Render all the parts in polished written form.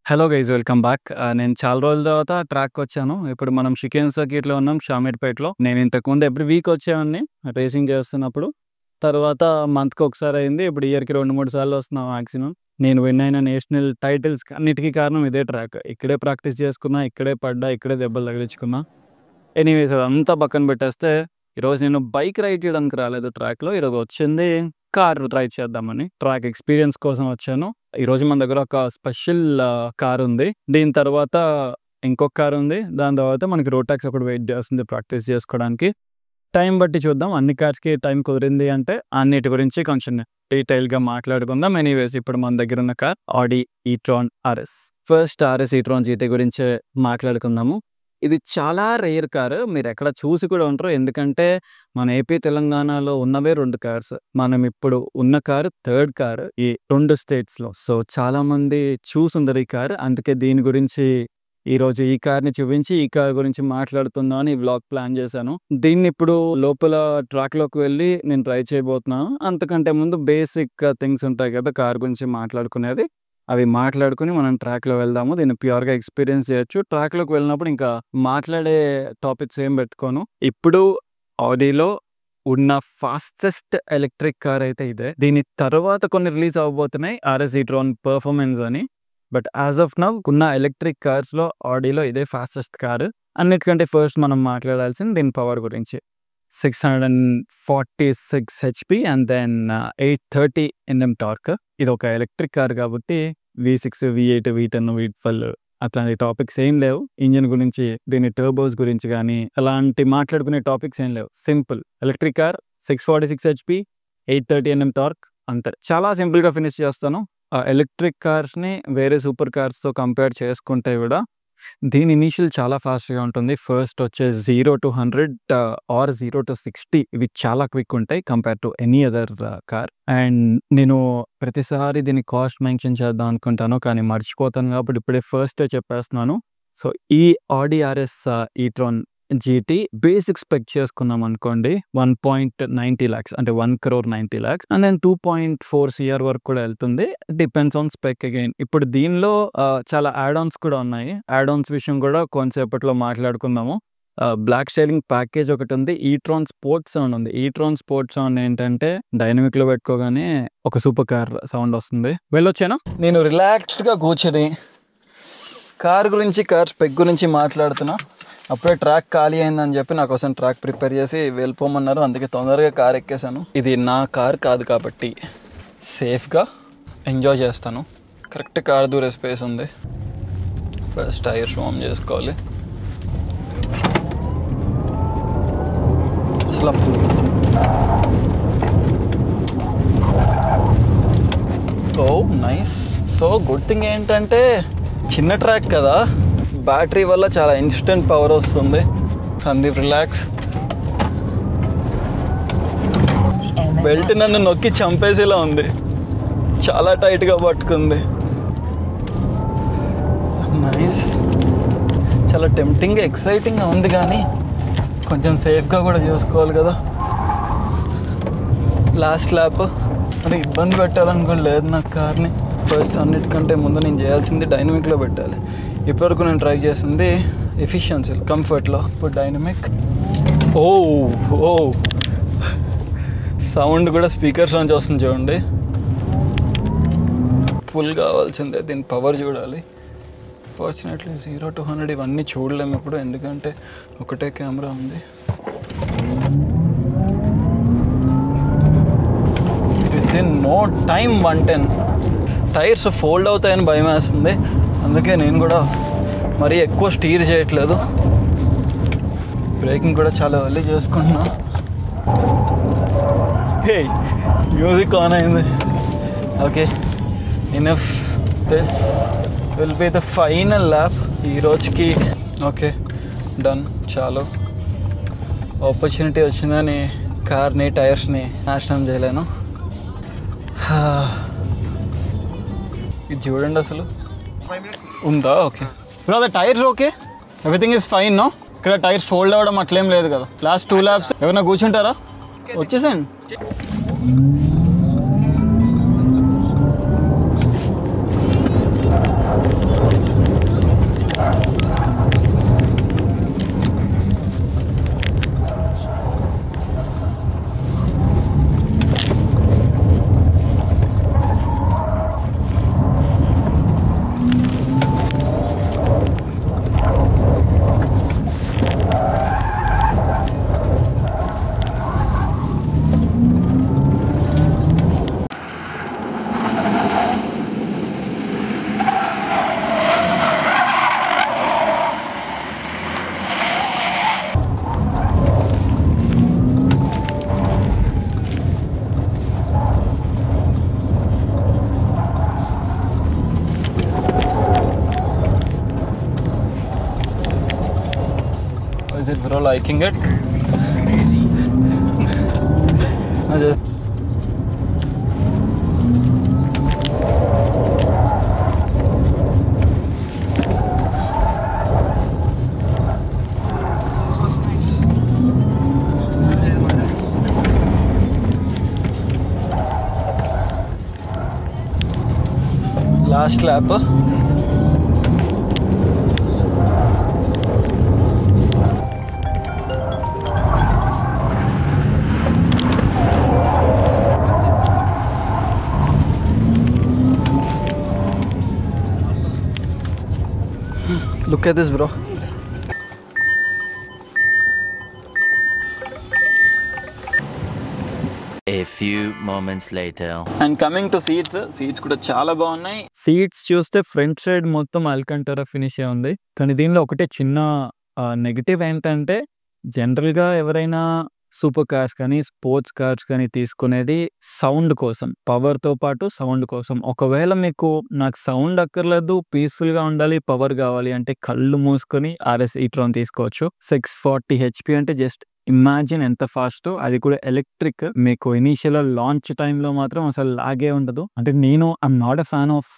Hello guys welcome back. నేను చాలా రోజుల తర్వాత ట్రాక్‌కొచ్చాను. ఇప్పుడు మనం షికెన్ సర్క్యూట్‌లో ఉన్నాం షామీర్‌పేటలో. నేను ఇంతకుముందు ఎవ్రీ వీక్ వచ్చేవాడిని రేసింగ్ చేస్తున్నప్పుడు. తర్వాత మంత్‌కి ఒకసారి అయింది. ఇప్పుడు ఇయర్‌కి 2, 3 సార్లు వస్తున్నా మాక్సిమం. నేను విన్ అయిన నేషనల్ టైటిల్స్‌కి అన్నిటికి కారణం ఇదే ట్రాక్. ఇక్కడే ప్రాక్టీస్ చేసుకున్నా, ఇక్కడే పడ్డా, ఇక్కడే దెబ్బలు తగిలించుకున్నా. ఎనీవేస్ అదంతా పక్కన పెట్టేస్తే ఈరోజు నేను బైక్ రైడ్ చేయడానికి రాలేదు ట్రాక్‌లో. ఈరోజు వచ్చింది కార్ రైడ్ చేద్దామని. ట్రాక్ ఎక్స్‌పీరియన్స్ కోసం వచ్చాను. ఈరోజు మన దగ్గర ఒక స్పెషల్ కార్ ఉంది. దీని తర్వాత ఇంకొక కార్ ఉంది. దాని తర్వాత మనకి రోడ్ టాక్సీ ఒకటి వెయిట్ చేస్తుంది ప్రాక్టీస్ చేసుకోవడానికి. టైం బట్టి చూద్దాం. అన్ని కార్స్‌కి టైం కుదిరింది అంటే అన్నిటి గురించి కొంచెం డీటెయిల్‌గా మాట్లాడుకుందాం. ఎనీవేస్ ఇప్పుడు మన దగ్గర ఉన్న car Audi etron RS. First RS etron GT గురించే మాట్లాడుకుందాము. ఇది చాలా రేర్ కారు. మీరెక్కడ చూసి కూడా ఉండరు. ఎందుకంటే మన ఏపీ, తెలంగాణలో ఉన్నవే 2 కార్స్. మనం ఇప్పుడు ఉన్న కారు థర్డ్ కారు ఈ 2 స్టేట్స్‌లో. సో, చాలామంది చూసుండరు ఈ కారు. అందుకే దీని గురించి ఈరోజు ఈ కార్‌ని చూపించి, ఈ కార్ గురించి మాట్లాడుకుందాం అని ఈ వ్లాగ్ ప్లాన్ చేశాను. దీన్ని ఇప్పుడు లోపల ట్రాక్‌లోకి వెళ్ళి నేను ట్రై చేయబోతున్నాను. అంతకంటే ముందు బేసిక్ థింగ్స్ ఉంటాయి కదా! కార్ గురించి మాట్లాడుకునేది. అవి మాట్లాడుకొని మనం ట్రాక్‌లో వెళ్దాము. దీన్ని ప్యూర్‌గా ఎక్స్‌పీరియన్స్ చేయొచ్చు. ట్రాక్‌లోకి వెళ్ళినప్పుడు ఇంకా మాట్లాడే టాపిక్స్ ఏం పెట్టుకోను. ఇప్పుడు ఆడీలో ఉన్న ఫాస్టెస్ట్ ఎలక్ట్రిక్ కార్ అయితే ఇదే. దీని తర్వాత కొన్ని రిలీజ్ అవ్వబోతున్నాయి. ఆర్ఎస్ ఈట్రాన్ పర్ఫార్మెన్స్ అని. బట్ యాస్ ఆఫ్ నౌ ఉన్న ఎలక్ట్రిక్ కార్స్‌లో ఆడీలో ఇదే ఫాస్టెస్ట్ కారు. అన్నిటికంటే ఫస్ట్ మనం మాట్లాడాల్సింది దీని పవర్ గురించి. 646 HP and then 830 NM torque. ఇదొక ఎలక్ట్రిక్ కార్ కాబట్టి V6, V8, V10, V12 అట్లాంటి టాపిక్స్ ఏం లేవు. ఇంజిన్ గురించి, దీని టర్బోస్ గురించి గానీ, అలాంటి మాట్లాడుకునే టాపిక్స్ ఏం లేవు. Simple electric car 646 HP, 830 NM torque అంతే. చాలా సింపుల్‌గా ఫినిష్ చేస్తాను. ఎలక్ట్రిక్ కార్స్‌ని వేరే సూపర్ కార్స్‌తో కంపేర్ చేసుకుంటే కూడా దీని ఇనీషియల్ చాలా ఫాస్ట్‌గా ఉంటుంది. ఫస్ట్ వచ్చేసి 0-100 ఆర్ 0-60 ఇవి చాలా క్విక్ ఉంటాయి compare to any other car. And నేను ప్రతిసారి దీని కాస్ట్ మెన్షన్ చేద్దాం అనుకుంటాను. కానీ మర్చిపోతాను కాబట్టి ఇప్పుడే ఫస్టే చెప్పేస్తున్నాను. సో, ఈ ఆడి RS etron GT basic spec చేసుకున్నాం అనుకోండి 1.90 లాక్స్ అంటే 1,90,00,000 అండ్ దెన్ 2.4 CR వరకు కూడా వెళ్తుంది. Depends on spec again. ఇప్పుడు దీనిలో చాలా యాడ్ ఆన్స్ కూడా ఉన్నాయి. యాడ్ ఆన్స్ విషయం కూడా కొంతసేపట్లో మాట్లాడుకుందాము. బ్లాక్ షేరింగ్ ప్యాకేజ్ ఒకటి ఉంది. ఈట్రాన్ స్పోర్ట్స్ సౌండ్ ఉంది. ఈట్రాన్ స్పోర్ట్స్ సౌండ్ ఏంటంటే డైనమిక్‌లో పెట్టుకోగానే ఒక సూపర్ కార్ సౌండ్ వస్తుంది. వెళ్ళొచ్చాను. నేను రిలాక్స్డ్‌గా కూర్చొని కార్ గురించి, కార్ స్పెక్ గురించి మాట్లాడుతున్నా. అప్పుడే ట్రాక్ ఖాళీ అయిందని చెప్పి నా కోసం ట్రాక్ ప్రిపేర్ చేసి వెళ్ళిపోమన్నారు. అందుకే తొందరగా కార్ ఎక్కేసాను. ఇది నా కార్ కాదు కాబట్టి సేఫ్గా ఎంజాయ్ చేస్తాను. కరెక్ట్ కార్ దూరే స్పేస్ ఉంది. ఫస్ట్ టైర్స్ వార్మ్ చేసుకోవాలి. అసలు నైస్. సో గుడ్ థింగ్ ఏంటంటే చిన్న ట్రాక్ కదా, బ్యాటరీ వల్ల చాలా ఇన్స్టెంట్ పవర్ వస్తుంది. సందీప్ రిలాక్స్. బెల్ట్ నన్ను నొక్కి చంపేసేలా ఉంది. చాలా టైట్గా పట్టుకుంది. నైస్. చాలా టెంప్టింగ్గా, ఎక్సైటింగ్గా ఉంది కానీ కొంచెం సేఫ్గా కూడా చూసుకోవాలి కదా. లాస్ట్ ల్యాప్ అది ఇబ్బంది పెట్టాలనుకోలేదు నాకు కార్ని. ఫస్ట్ అన్నిటికంటే ముందు నేను చేయాల్సింది డైనమిక్లో పెట్టాలి. ఇప్పటివరకు నేను ట్రై చేసింది ఎఫిషియన్సీలో, కంఫర్ట్లో. ఇప్పుడు డైనమిక్. ఓ సౌండ్ కూడా స్పీకర్స్ నుంచి వస్తుంది చూడండి. ఫుల్ కావాల్సిందే. దీని పవర్ చూడాలి. ఫార్చునేట్లీ 0-100 ఇవన్నీ చూడలేము ఇప్పుడు, ఎందుకంటే ఒకటే కెమెరా ఉంది. Within no time 110. Tyres fold అవుతాయని భయం వేస్తుంది. అందుకే నేను కూడా మరీ ఎక్కువ స్టీర్ చేయట్లేదు. బ్రేకింగ్ కూడా చాలా ఎర్లీ చేసుకుంటున్నా. హే, మ్యూజిక్ ఆన్ అయింది. Okay, enough. This will be the final lap ఈ రోజుకి. Okay, done. చాలు. ఆపర్చునిటీ వచ్చిందని కార్ని, టైర్స్ని నాశనం చేయలేను. ఇది చూడండి అసలు ఉందా. Okay bro, the tyres okay, everything is fine. No, ఇక్కడ టైర్స్ ఫోల్డ్ అవ్వడం అట్లేం లేదు కదా. లాస్ట్ 2 ల్యాప్స్ ఎవరైనా కూర్చుంటారా? వచ్చేసేయండి. liking it. Last lap. Look at this, bro. A few moments later. And coming to seats కూడా చాలా బాగున్నాయి. సీట్స్ చూస్తే ఫ్రంట్ సైడ్ మొత్తం అల్కంటారా ఫినిష్ ఉంది. కానీ దీనిలో ఒకటే చిన్న నెగటివ్ ఏంటంటే, జనరల్గా ఎవరైనా సూపర్ కార్స్ కానీ స్పోర్ట్స్ కార్స్ కానీ తీసుకునేది సౌండ్ కోసం, పవర్తో పాటు సౌండ్ కోసం. ఒకవేళ మీకు నాకు సౌండ్ అక్కర్లేదు, పీస్ఫుల్గా ఉండాలి, పవర్ కావాలి అంటే కళ్ళు మూసుకొని RS e-tron తీసుకోవచ్చు. 640 HP అంటే జస్ట్ ఇమాజిన్ ఎంత ఫాస్ట్. అది కూడా ఎలక్ట్రిక్. మీకు ఇనీషియల్ లాంచ్ టైంలో మాత్రం అసలు లాగే ఉండదు. అంటే నేను I'm not a fan of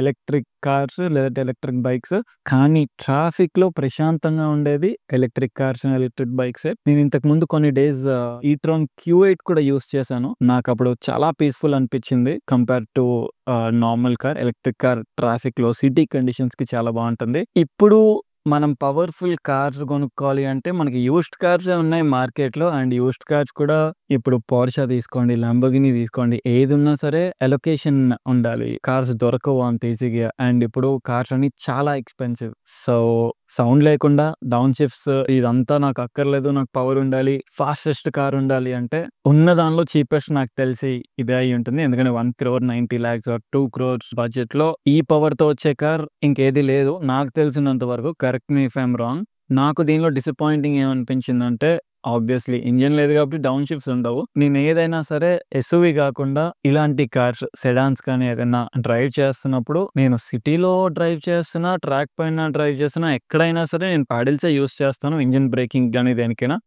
electric cars లేదంటే ఎలక్ట్రిక్ బైక్స్, కానీ ట్రాఫిక్ లో ప్రశాంతంగా ఉండేది electric cars and electric bikes. నేను ఇంతకు ముందు కొన్ని డేస్ e-tron Q8 కూడా యూస్ చేశాను. నాకు అప్పుడు చాలా పీస్ఫుల్ అనిపించింది compare to normal car. Electric car traffic లో సిటీ కండిషన్స్ కి చాలా బాగుంటుంది. ఇప్పుడు మనం పవర్ఫుల్ కార్స్ కొనుక్కోవాలి అంటే మనకి యూస్డ్ కార్స్ ఉన్నాయి మార్కెట్లో. అండ్ యూస్డ్ కార్స్ కూడా ఇప్పుడు పోర్షా తీసుకోండి, లంబోర్గిని తీసుకోండి, ఏది ఉన్నా సరే అలొకేషన్ ఉండాలి. కార్స్ దొరకవు అంత ఈజీగా. అండ్ ఇప్పుడు కార్స్ అన్ని చాలా ఎక్స్పెన్సివ్. సో సౌండ్ లేకుండా డౌన్ షిఫ్ట్స్ ఇదంతా నాకు అక్కర్లేదు, నాకు పవర్ ఉండాలి, ఫాస్టెస్ట్ కార్ ఉండాలి అంటే ఉన్న దానిలో చీపెస్ట్ నాకు తెలిసి ఇదే అయి ఉంటుంది. ఎందుకంటే 1,90,00,000 or 2 crores బడ్జెట్ లో ఈ పవర్ తో వచ్చే కార్ ఇంకేది లేదు నాకు తెలిసినంత వరకు. Correct me if I'm wrong. నాకు దీనిలో డిసప్పాయింటింగ్ ఏమనిపించిందంటే, ఆబ్వియస్లీ ఇంజిన్ లేదు కాబట్టి డౌన్ షిఫ్ట్స్ ఉండవు. నేను ఏదైనా సరే ఎస్యూవి కాకుండా ఇలాంటి కార్స్, సెడాన్స్ కానీ ఏదైనా డ్రైవ్ చేస్తున్నప్పుడు, నేను సిటీలో డ్రైవ్ చేస్తున్నా, ట్రాక్ పైన డ్రైవ్ చేస్తున్నా, ఎక్కడైనా సరే నేను ప్యాడిల్సే యూస్ చేస్తాను. ఇంజిన్ బ్రేకింగ్ కానీ దేనికైనా.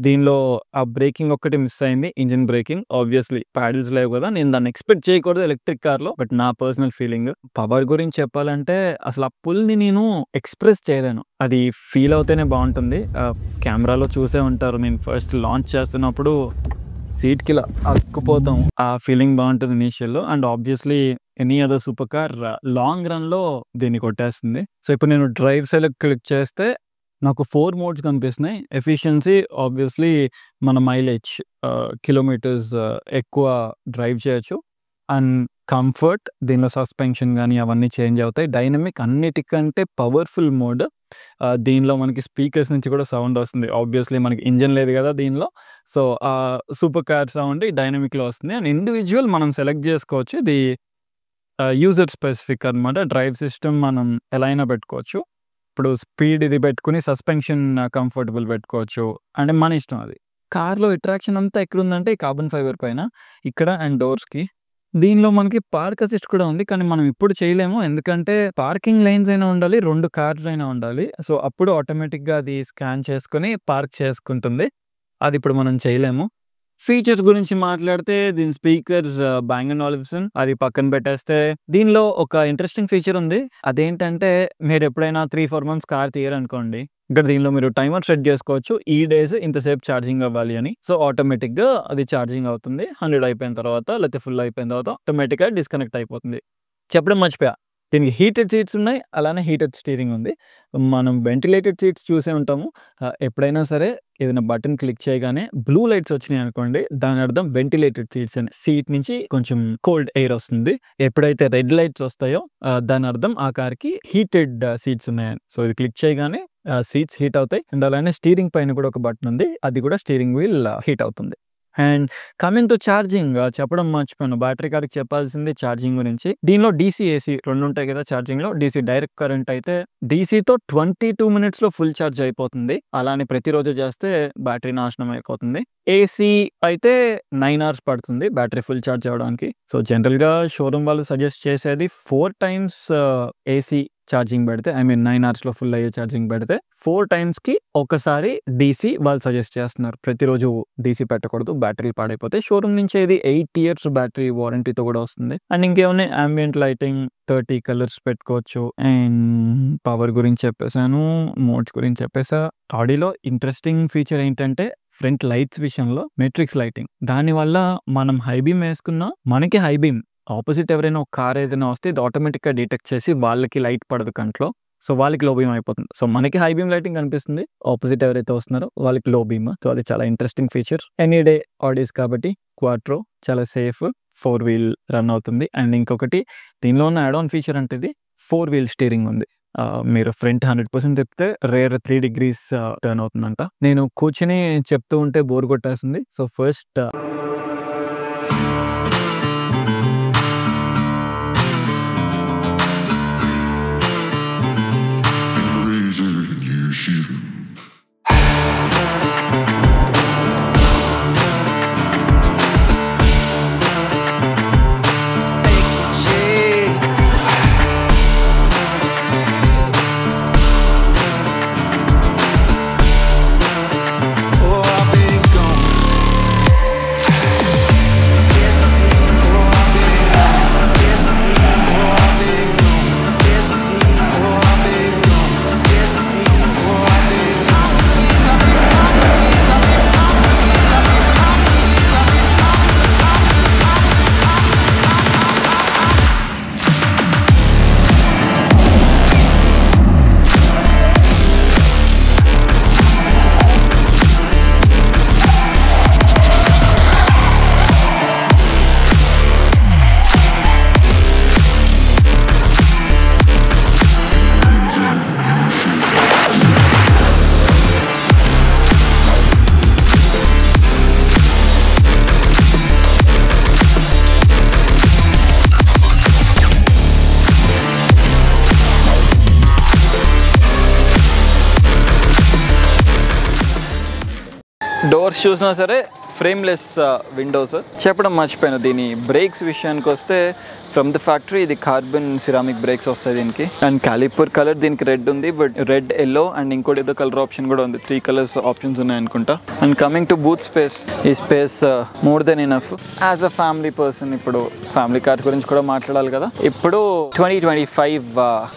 దీనిలో ఆ బ్రేకింగ్ ఒక్కటి మిస్ అయింది, ఇంజిన్ బ్రేకింగ్. ఆబ్వియస్లీ ప్యాడిల్స్ లేవు కదా, నేను దాన్ని ఎక్స్పెక్ట్ చేయకూడదు ఎలక్ట్రిక్ కార్ లో. బట్ నా పర్సనల్ ఫీలింగ్. పవర్ గురించి చెప్పాలంటే అసలు ఆ పుల్ ని నేను ఎక్స్ప్రెస్ చేయలేను. అది ఫీల్ అవుతేనే బాగుంటుంది. కెమెరాలో చూసే ఉంటారు, నేను ఫస్ట్ లాంచ్ చేస్తున్నప్పుడు సీట్ కి ఇలా అక్కుపోతాం. ఆ ఫీలింగ్ బాగుంటుంది ఇనీషియల్ లో. And obviously any other super car long run లో దీన్ని కొట్టేస్తుంది. సో ఇప్పుడు నేను డ్రైవ్ సెలెక్ట్ క్లిక్ చేస్తే నాకు 4 మోడ్స్ కనిపిస్తున్నాయి. ఎఫిషియన్సీ ఆబ్వియస్లీ మన మైలేజ్, కిలోమీటర్స్ ఎక్కువ డ్రైవ్ చేయొచ్చు. అండ్ కంఫర్ట్, దీనిలో సస్పెన్షన్ కానీ అవన్నీ చేంజ్ అవుతాయి. డైనమిక్ అన్నిటికంటే పవర్ఫుల్ మోడ్. దీనిలో మనకి స్పీకర్స్ నుంచి కూడా సౌండ్ వస్తుంది. ఆబ్వియస్లీ మనకి ఇంజన్ లేదు కదా దీనిలో. సో ఆ సూపర్ కార్ సౌండ్ డైనమిక్లో వస్తుంది. అండ్ ఇండివిజువల్ మనం సెలెక్ట్ చేసుకోవచ్చు. ఇది యూజర్ స్పెసిఫిక్ అనమాట. డ్రైవ్ సిస్టమ్ మనం ఎలా అయినా పెట్టుకోవచ్చు. ఇప్పుడు స్పీడ్ ఇది పెట్టుకుని సస్పెన్షన్ కంఫర్టబుల్ పెట్టుకోవచ్చు. అంటే మన ఇష్టం అది. కార్లో అట్రాక్షన్ అంతా ఎక్కడుందంటే కార్బన్ ఫైబర్ పైన, ఇక్కడ అండ్ డోర్స్కి. దీనిలో మనకి పార్క్ అసిస్ట్ కూడా ఉంది, కానీ మనం ఇప్పుడు చేయలేము. ఎందుకంటే పార్కింగ్ లైన్స్ అయినా ఉండాలి, 2 కార్స్ అయినా ఉండాలి. సో అప్పుడు ఆటోమేటిక్గా అది స్కాన్ చేసుకుని పార్క్ చేసుకుంటుంది. అది ఇప్పుడు మనం చేయలేము. ఫీచర్స్ గురించి మాట్లాడితే దీని స్పీకర్స్ బ్యాంగ్ అండ్ ఆలిసన్, అది పక్కన పెట్టేస్తే దీనిలో ఒక ఇంట్రెస్టింగ్ ఫీచర్ ఉంది. అదేంటంటే మీరు ఎప్పుడైనా 3-4 months కార్ తీయరనుకోండి, ఇక్కడ దీనిలో మీరు టైమర్ సెట్ చేసుకోవచ్చు. ఈ డేస్ ఇంతసేపు ఛార్జింగ్ అవ్వాలి అని. సో ఆటోమేటిక్గా అది ఛార్జింగ్ అవుతుంది. 100 అయిపోయిన తర్వాత లేకపోతే ఫుల్ అయిపోయిన తర్వాత ఆటోమేటిక్గా డిస్కనెక్ట్ అయిపోతుంది. చెప్పడం మర్చిపోయా, దీనికి హీటెడ్ సీట్స్ ఉన్నాయి, అలానే హీటెడ్ స్టీరింగ్ ఉంది. మనం వెంటిలేటెడ్ సీట్స్ చూసే ఉంటాము. ఎప్పుడైనా సరే ఏదైనా బటన్ క్లిక్ చేయగానే బ్లూ లైట్స్ వచ్చినాయి అనుకోండి, దాని అర్థం వెంటిలేటెడ్ సీట్స్ అని. సీట్ నుంచి కొంచెం కోల్డ్ ఎయిర్ వస్తుంది. ఎప్పుడైతే రెడ్ లైట్స్ వస్తాయో దాని అర్థం ఆ కార్కి హీటెడ్ సీట్స్ ఉన్నాయని. సో ఇది క్లిక్ చేయగానే సీట్స్ హీట్ అవుతాయి. అండ్ అలానే స్టీరింగ్ పైన కూడా ఒక బటన్ ఉంది, అది కూడా స్టీరింగ్ వీల్ హీట్ అవుతుంది. అండ్ కమింగ్ టు ఛార్జింగ్, చెప్పడం మర్చిపోయాను. బ్యాటరీ కార్కి చెప్పాల్సింది ఛార్జింగ్ గురించి. దీనిలో DC, AC 2 ఉంటాయి కదా ఛార్జింగ్ లో. DC డైరెక్ట్ కరెంట్ అయితే DCతో 22 minutes ఫుల్ ఛార్జ్ అయిపోతుంది. అలానే ప్రతిరోజు చేస్తే బ్యాటరీ నాశనం అయిపోతుంది. AC అయితే 9 hours పడుతుంది బ్యాటరీ ఫుల్ ఛార్జ్ అవ్వడానికి. సో జనరల్ గా షోరూమ్ వాళ్ళు సజెస్ట్ చేసేది 4 times AC ఛార్జింగ్ పెడితే 9 అవర్స్‌లో ఫుల్ అయ్యే ఛార్జింగ్ పెడితే 4 టైమ్స్‌కి ఒకసారి డీసీ వాళ్ళు సజెస్ట్ చేస్తున్నారు. ప్రతిరోజు డీసీ పెట్టకూడదు, బ్యాటరీ పాడైపోతాయి. షోరూమ్ నుంచే ఇది 8 ఇయర్స్ బ్యాటరీ వారంటీతో కూడా వస్తుంది. అండ్ ఇంకేమున్నాయి, యాంబియంట్ లైటింగ్ 30 కలర్స్ పెట్టుకోవచ్చు. అండ్ పవర్ గురించి చెప్పేసాను, మోడ్స్ గురించి చెప్పేసా. ఆడిలో ఇంట్రెస్టింగ్ ఫీచర్ ఏంటంటే ఫ్రంట్ లైట్స్ విషయంలో మెట్రిక్స్ లైటింగ్. దానివల్ల మనం హై బీమ్ వేసుకున్నా మనకి హై బీమ్, ఆపోజిట్ ఎవరైనా ఒక కార్ ఏదైనా వస్తే ఇది ఆటోమేటిక్గా డిటెక్ట్ చేసి వాళ్ళకి లైట్ పడదు కంట్లో, సో వాళ్ళకి లో బీమ్ అయిపోతుంది. సో మనకి హై బీమ్ లైటింగ్ కనిపిస్తుంది, ఆపోజిట్ ఎవరైతే వస్తున్నారో వాళ్ళకి లో బీమ్. సో అది చాలా ఇంట్రెస్టింగ్ ఫీచర్. ఎనీ డే ఆడీస్ కాబట్టి క్వాట్రో చాలా సేఫ్, 4 వీల్ రన్ అవుతుంది. అండ్ ఇంకొకటి దీనిలో ఉన్న యాడ్ ఆన్ ఫీచర్ అంటే ఇది 4 వీల్ స్టీరింగ్ ఉంది. మీరు ఫ్రంట్ 100% తిప్పితే రేర్ 3 degrees టర్న్ అవుతుందంట. నేను కూర్చుని చెప్తూ ఉంటే బోర్ కొట్టేస్తుంది. సో ఫస్ట్ డోర్స్ చూసినా సరే ఫ్రేమ్లెస్ విండోస్. చెప్పడం మర్చిపోయాను, దీని బ్రేక్స్ విషయానికి వస్తే ఫ్రమ్ ద ఫ్యాక్టరీ ఇది కార్బన్ సిరామిక్ బ్రేక్స్ వస్తాయి దీనికి. అండ్ క్యాలిపర్ కలర్ దీనికి రెడ్ ఉంది, బట్ రెడ్, ఎల్లో అండ్ ఇంకోటి ఏదో కలర్ ఆప్షన్ కూడా ఉంది. 3 కలర్స్ ఆప్షన్స్ ఉన్నాయి అనుకుంటా. And coming to booth space, ఈ space more than enough as a family person. ఇప్పుడు ఫ్యామిలీ కార్స్ గురించి కూడా మాట్లాడాలి కదా. ఇప్పుడు 2025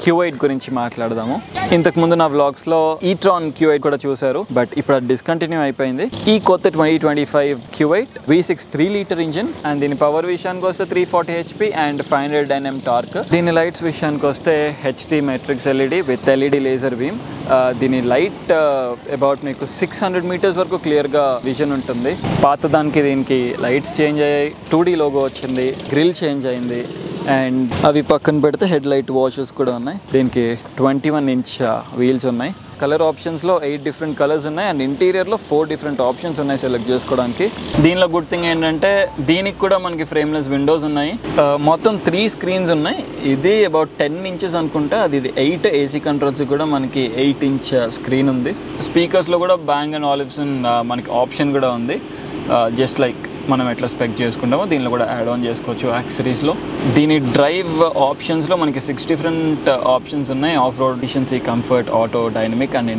Q8 గురించి మాట్లాడదాము. ఇంతకు ముందు నా వ్లాగ్స్ లో ఈట్రాన్ Q8 కూడా చూసారు, బట్ ఇప్పుడు అది డిస్కంటిన్యూ అయిపోయింది. ఈ కొత్త 2025 Q8 V6 3-liter engine and దీని పవర్ విషయానికి వస్తే 340 HP అండ్ 500 Nm టార్క్. దీని లైట్స్ విషయానికి వస్తే HD matrix LED with LED laser beam. దీని లైట్ అబౌట్ మీకు 600 meters వరకు క్లియర్గా విజన్ ఉంటుంది. పాత దానికి దీనికి లైట్స్ చేంజ్ అయ్యాయి, 2D లోగో వచ్చింది, గ్రిల్ చేంజ్ అయింది. అండ్ అవి పక్కన పెడితే హెడ్ లైట్ వాషెస్ కూడా ఉన్నాయి. దీనికి 21-inch వీల్స్ ఉన్నాయి. కలర్ ఆప్షన్స్లో 8 different కలర్స్ ఉన్నాయి అండ్ ఇంటీరియర్లో 4 different ఆప్షన్స్ ఉన్నాయి సెలెక్ట్ చేసుకోవడానికి. దీనిలో గుడ్ థింగ్ ఏంటంటే దీనికి కూడా మనకి ఫ్రేమ్లెస్ విండోస్ ఉన్నాయి. మొత్తం 3 screens ఉన్నాయి. ఇది అబౌట్ 10 inches అనుకుంటా. అది 8 AC కంట్రోల్స్ కూడా మనకి 8-inch స్క్రీన్ ఉంది. స్పీకర్స్లో కూడా బ్యాంగ్ అండ్ ఆలిప్సన్ మనకి ఆప్షన్ కూడా ఉంది. జస్ట్ లైక్ మనం ఎట్లా స్పెక్ట్ చేసుకుంటామో దీనిలో కూడా యాడ్ ఆన్ చేసుకోవచ్చు యాక్సరీస్లో. దీని డ్రైవ్ ఆప్షన్స్లో మనకి 6 different ఆప్షన్స్ ఉన్నాయి. Of road, efficiency, comfort, auto, dynamic and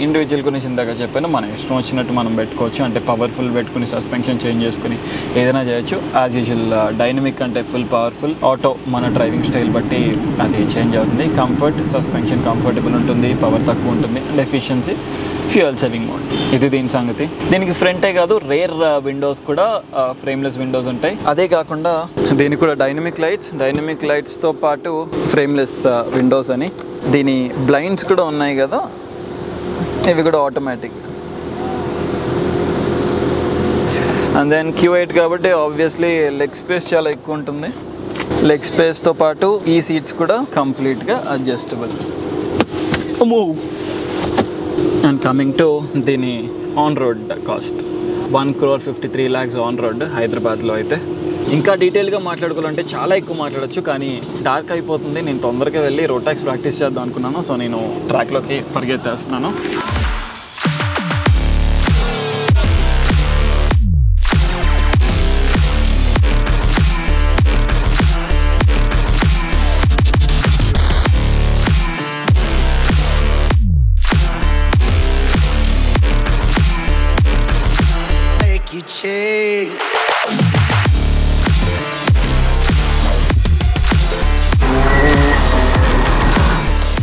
individual గురించి ఇందాక చెప్పాను. మనం ఇష్టం వచ్చినట్టు మనం పెట్టుకోవచ్చు. అంటే పవర్ఫుల్ పెట్టుకుని సస్పెన్షన్ చేంజ్ చేసుకుని ఏదైనా చేయొచ్చు. యాజ్ యూజువల్ డైనమిక్ అంటే ఫుల్ పవర్ఫుల్, ఆటో మన డ్రైవింగ్ స్టైల్ బట్టి అది చేంజ్ అవుతుంది. కంఫర్ట్, సస్పెన్షన్ కంఫర్టబుల్ ఉంటుంది, పవర్ తక్కువ ఉంటుంది. And efficiency, fuel saving mode. ఇది దీని సంగతి. దీనికి ఫ్రంటే కాదు రేర్ విండోస్ కూడా ఫ్రేమ్లెస్ విండోస్ ఉంటాయి. అదే కాకుండా దీనికి కూడా డైనమిక్ లైట్స్తో పాటు ఫ్రేమ్లెస్ విండోస్ అని. దీని బ్లైండ్స్ కూడా ఉన్నాయి కదా, ఇవి కూడా ఆటోమేటిక్. అండ్ దెన్ Q8 కాబట్టి ఆబ్వియస్లీ లెగ్ స్పేస్ చాలా ఎక్కువ ఉంటుంది. లెగ్ స్పేస్తో పాటు ఈ సీట్స్ కూడా కంప్లీట్గా అడ్జస్టబుల్. అండ్ కమింగ్ టు దీని on road cost, 1,53 lakhs on road హైదరాబాద్లో అయితే. ఇంకా డీటెయిల్గా మాట్లాడుకోవాలంటే చాలా ఎక్కువ మాట్లాడచ్చు, కానీ డార్క్ అయిపోతుంది. నేను తొందరగా వెళ్ళి రోడ్ ట్యాక్స్ ప్రాక్టీస్ చేద్దాం అనుకున్నాను. సో నేను ట్రాక్లోకి పరిగెత్తేస్తున్నాను.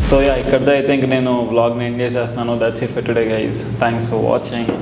సో ఇక్కడితో అయితే ఇంక నేను వ్లాగ్ని ఎండ్ చేసేస్తున్నాను. That's it for today guys. Thanks for watching.